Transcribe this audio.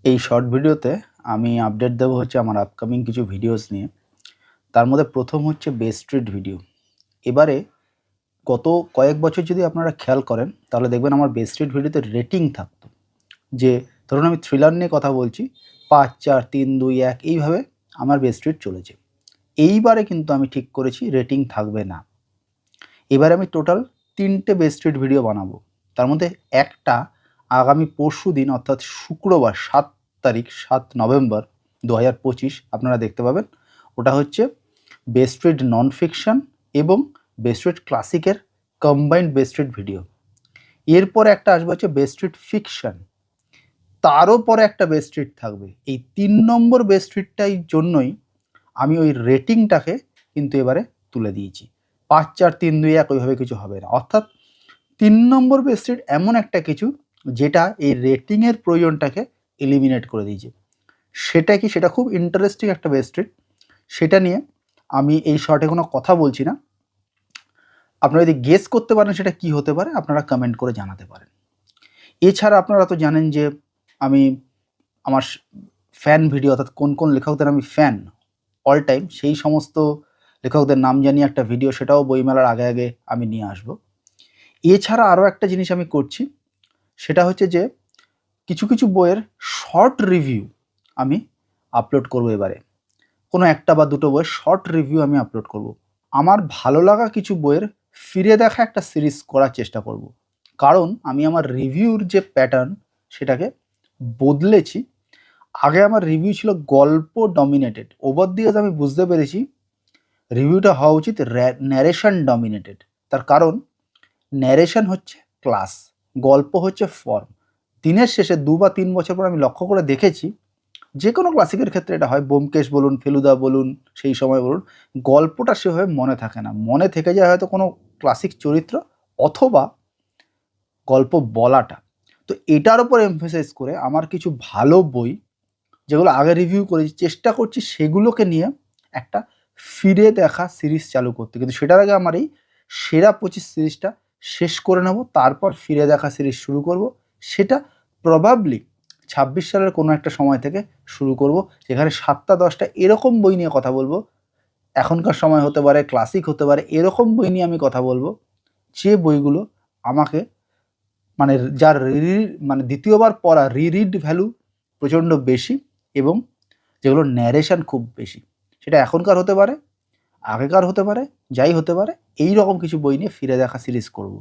এই শর্ট ভিডিওতে আমি আপডেট দেবো হচ্ছে আমার আপকামিং কিছু ভিডিওস নিয়ে। তার মধ্যে প্রথম হচ্ছে বেস্ট স্ট্রিট ভিডিও। এবারে গত কয়েক বছর যদি আপনারা খেয়াল করেন তাহলে দেখবেন আমার বেস্ট স্ট্রিট ভিডিওতে রেটিং থাকতো। যে ধরুন আমি থ্রিলার নিয়ে কথা বলছি, ৫, ৪, ৩, ২, ১ এইভাবে আমার বেস্ট স্ট্রিট চলেছে। এইবারে কিন্তু আমি ঠিক করেছি রেটিং থাকবে না। এবারে আমি টোটাল ৩টে বেস্ট স্ট্রিট ভিডিও বানাবো। তার মধ্যে একটা আগামী পরশুদিন অর্থাৎ শুক্রবার ৭ তারিখ ৭ নভেম্বর ২০২৫ আপনারা দেখতে পাবেন। ওটা হচ্ছে বেস্ট স্ট্রিট নন ফিকশন এবং বেস্ট স্ট্রিট ক্লাসিকের কম্বাইন্ড বেস্ট স্ট্রিট ভিডিও। এরপরে একটা আসবে হচ্ছে বেস্ট স্ট্রিট ফিকশন, তারও পরে একটা বেস্ট স্ট্রিট থাকবে। এই ৩ নম্বর বেস্ট স্ট্রিটটাই জন্যই আমি ওই রেটিংটাকে কিন্তু এবারে তুলে দিয়েছি। ৫, ৪, ৩, ২, ১ ওইভাবে কিছু হবে না। অর্থাৎ ৩ নম্বর বেস্ট স্ট্রিট এমন একটা কিছু যেটা এই রেটিংয়ের প্রয়োজনটাকে এলিমিনেট করে দিয়েছে। সেটা কি? সেটা খুব ইন্টারেস্টিং একটা বেস্ট স্ট্রিট। সেটা নিয়ে আমি এই শর্টে কোনো কথা বলছি না। আপনারা যদি গেস করতে পারেন সেটা কি হতে পারে আপনারা কমেন্ট করে জানাতে পারেন। এছাড়া আপনারা তো জানেন যে আমি আমার ফ্যান ভিডিও অর্থাৎ কোন কোন লেখকদের আমি ফ্যান অল টাইম সেই সমস্ত লেখকদের নাম জানিয়ে একটা ভিডিও, সেটাও বইমেলার আগে আগে আমি নিয়ে আসব। এছাড়া আরও একটা জিনিস আমি করছি, সেটা হচ্ছে যে কিছু কিছু বইয়ের শর্ট রিভিউ আমি আপলোড করব এবারে। কোনো একটা বা দুটো বইয়ের শর্ট রিভিউ আমি আপলোড করব। আমার ভালো লাগা কিছু বইয়ের ফিরে দেখা একটা সিরিজ করার চেষ্টা করব। কারণ আমি আমার রিভিউর যে প্যাটার্ন সেটাকে বদলেছি। আগে আমার রিভিউ ছিল গল্প ডমিনেটেড, ওভার দি ইয়ার্স আমি বুঝতে পেরেছি রিভিউটা হওয়া উচিত ন্যারেশন ডমিনেটেড। তার কারণ ন্যারেশন হচ্ছে ক্লাস, গল্প হচ্ছে ফর্ম। দিনের শেষে ২ বা ৩ বছর পর আমি লক্ষ্য করে দেখেছি, যে কোনো ক্লাসিকের ক্ষেত্রে এটা হয়, ব্যোমকেশ বলুন, ফেলুদা বলুন, সেই সময় বলুন, গল্পটা সেভাবে মনে থাকে না। মনে থেকে যায় হয়তো কোনো ক্লাসিক চরিত্র অথবা গল্প বলাটা। তো এটার উপর এমফেসাইজ করে আমার কিছু ভালো বই যেগুলো আগে রিভিউ করেছি চেষ্টা করছি সেগুলোকে নিয়ে একটা ফিরে দেখা সিরিজ চালু করতে। কিন্তু সেটার আগে আমার এই সেরা ২৫ সিরিজটা শেষ করে নেব, তারপর ফিরে দেখা সিরিজ শুরু করব। সেটা প্রবাবলি ২৬ সালের কোনো একটা সময় থেকে শুরু করব, যেখানে ৭টা ১০টা এরকম বই নিয়ে কথা বলবো। এখনকার সময় হতে পারে, ক্লাসিক হতে পারে, এরকম বই নিয়ে আমি কথা বলবো যে বইগুলো আমাকে মানে যার মানে দ্বিতীয়বার পড়া রিড ভ্যালু প্রচণ্ড বেশি এবং যেগুলোর ন্যারেশন খুব বেশি। সেটা এখনকার হতে পারে, আগেকার হতে পারে, যাই হতে পারে, এই রকম কিছু বই নিয়ে ফিরে দেখা সিরিজ করব।